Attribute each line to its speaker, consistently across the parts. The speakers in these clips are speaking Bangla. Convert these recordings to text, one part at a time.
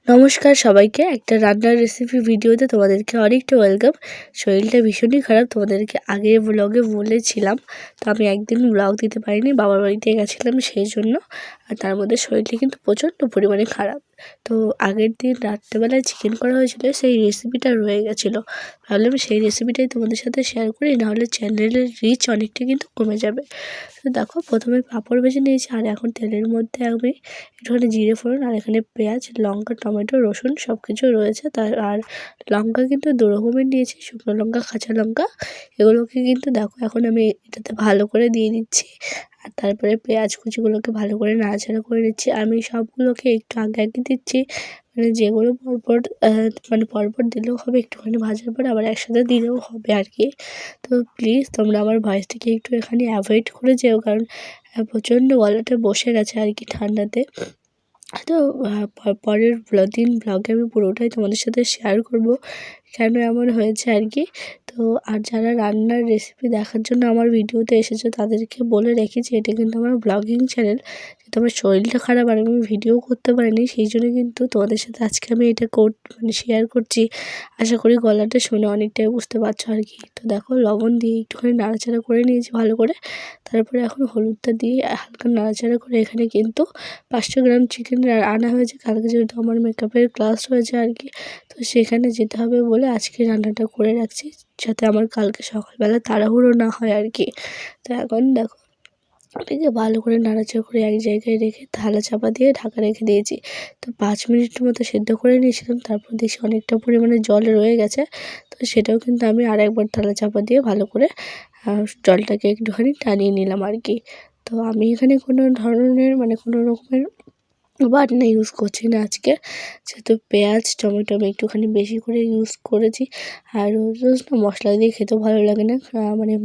Speaker 1: নমস্কার সবাইকে। একটা রান্নার রেসিপি ভিডিওতে তোমাদেরকে অনেকটা ওয়েলকাম। শরীরটা ভীষণই খারাপ, তোমাদেরকে আগের ব্লগে বলেছিলাম। তো আমি একদিন ব্লগ দিতে পারিনি, বাবার বাড়িতে গেছিলাম সেই জন্য। আর তার মধ্যে শরীরটা কিন্তু প্রচণ্ড পরিমাণে খারাপ। তো আগের দিন রাত্রেবেলায় চিকেন করা হয়েছিল, সেই রেসিপিটা রয়ে গেছিলো। ভাবলাম সেই রেসিপিটাই তোমাদের সাথে শেয়ার করি, নাহলে চ্যানেলের রিচ অনেকটা কিন্তু কমে যাবে। তো দেখো, প্রথমে পাঁপড় ভেজে নিয়েছি, আর এখন তেলের মধ্যে আমি একটুখানি জিরে ফোড়ন, আর এখানে পেঁয়াজ, লঙ্কা, টমেটো, রসুন সব কিছু রয়েছে। আর লঙ্কা কিন্তু দু রকমের নিয়েছি, শুকনো লঙ্কা, কাঁচা লঙ্কা। এগুলোকে কিন্তু দেখো এখন আমি এটাতে ভালো করে দিয়ে দিচ্ছি। আর তারপরে পেঁয়াজ কুচিগুলোকে ভালো করে নাড়াচাড়া করে নিচ্ছি। আমি সবগুলোকে একটু আগে আগে দিচ্ছি, মানে যেগুলো পরপর পরপর দিলেও হবে, একটুখানি ভাজার পর আবার একসাথে দিলেও হবে আর কি। তো প্লিজ তোমরা আমার ভয়েসটাকে একটু এখানে অ্যাভয়েড করে যেও, কারণ প্রচণ্ড গলাটা বসে গেছে আর কি ঠান্ডাতে। তো পরের ব্লগে আমি পুরোটাই তোমাদের সাথে শেয়ার করব কেন এমন হয়েছে আর কি। তো আর যারা রান্নার রেসিপি দেখার জন্য আমার ভিডিওতে এসেছো তাদেরকে বলে রেখেছি, এটা কিন্তু আমার ব্লগিং চ্যানেল। যেহেতু আমার শরীরটা খারাপ আর আমি ভিডিও করতে পারিনি, সেই জন্য কিন্তু তোমাদের সাথে আজকে আমি এটা শেয়ার করছি। আশা করি গলাটা শুনে অনেকটাই বুঝতে পারছো আর কি। তো দেখো, লবণ দিয়ে একটুখানি নাড়াচাড়া করে নিয়েছি ভালো করে। তারপরে এখন হলুদটা দিয়ে হালকা নাড়াচাড়া করে এখানে কিন্তু 500 গ্রাম চিকেন আনা হয়েছে। কালকে যেহেতু আমার মেকআপের ক্লাস রয়েছে আর কি, তো সেখানে যেতে হবে বলে আজকে রান্নাটা করে রাখছি, যাতে আমার কালকে সকালবেলা তাড়াহুড়ো না হয় আর কি। তো এখন দেখো, এটাকে ভালো করে নাড়াচাড়া করে এক জায়গায় রেখে থালা চাপা দিয়ে ঢাকা রেখে দিয়েছি। তো 5 মিনিট মতো সেদ্ধ করে নিয়েছিলাম, তারপর দেখছি অনেকটা পরিমাণে জল রয়ে গেছে। তো সেটাও কিন্তু আমি আরেকবার থালা চাপা দিয়ে ভালো করে জলটাকে একটুখানি টানিয়ে নিলাম আর কি। তো আমি এখানে কোনো ধরনের কোনো রকমের বাটনা ইউজ করছি না আজকে, যেহেতু পেঁয়াজ টমেটো আমি একটুখানি বেশি করে ইউজ করেছি। আর রোজ না মশলা দিয়ে খেতেও ভালো লাগে না,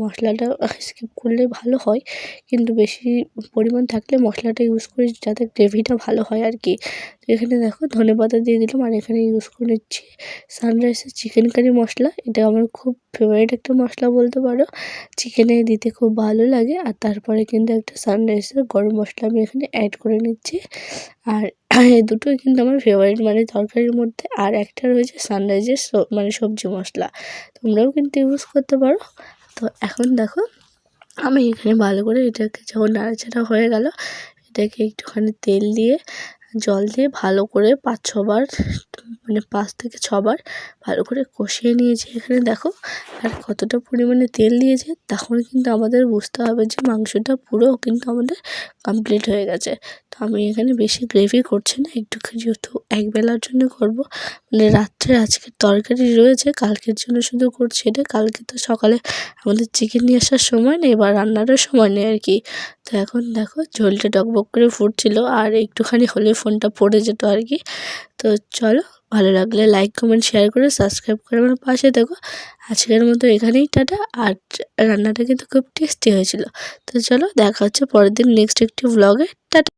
Speaker 1: মশলাটা স্কিপ করলে ভালো হয়, কিন্তু বেশি পরিমাণ থাকলে মশলাটা ইউজ করি যাতে গ্রেভিটা ভালো হয় আর কি। তো এখানে দেখো ধনেপাতা দিয়ে দিলাম, আর এখানে ইউজ করে নিচ্ছি সানরাইসের চিকেন কারি মশলা। এটা আমার খুব ফেভারিট একটা মশলা বলতে পারো, চিকেনে দিতে খুব ভালো লাগে। আর তারপরে কিন্তু একটা সানরাইসের গরম মশলা আমি এখানে অ্যাড করে নিচ্ছি। আর এই দুটোই কিন্তু আমার ফেভারিট তরকারির মধ্যে। আর একটা রয়েছে সানরাইজের সবজি মশলা, তোমরাও কিন্তু ইউজ করতে পারো। তো এখন দেখো, আমি এখানে ভালো করে এটাকে যখন নাড়াচাড়া হয়ে গেল, এটাকে একটুখানি তেল দিয়ে জল দিয়ে ভালো করে 5 থেকে 6 বার ভালো করে কষিয়ে নিয়েছি। এখানে দেখো, আর কতটা পরিমাণে তেল দিয়েছে, তখন কিন্তু আমাদের বুঝতে হবে যে মাংসটা পুরো কিন্তু আমাদের কমপ্লিট হয়ে গেছে। তো আমি এখানে বেশি গ্রেভি করছি না, একটুখানি যেহেতু একবেলার জন্য করব, রাত্রে আজকের তরকারি রয়েছে, কালকের জন্য শুধু করছি এটা। কালকে তো সকালে আমাদের চিকেন নিয়ে আসার সময় নেই বা রান্নারও সময় নেই আর কি। তো এখন দেখো, ঝোলটা টকবক করে ফুটছিল, আর একটুখানি হলে ফোনটা পড়ে যেত আর কি। তো চলো, ভালো লাগলে লাইক কমেন্ট শেয়ার করে সাবস্ক্রাইব করে আমার পাশে দেখো। আজকের মতো এখানেই টাটা। আর রান্নাটা কিন্তু খুব টেস্টি হয়েছিল। তো চলো, দেখা হচ্ছে পরের দিন নেক্সট একটি ব্লগে। টাটা।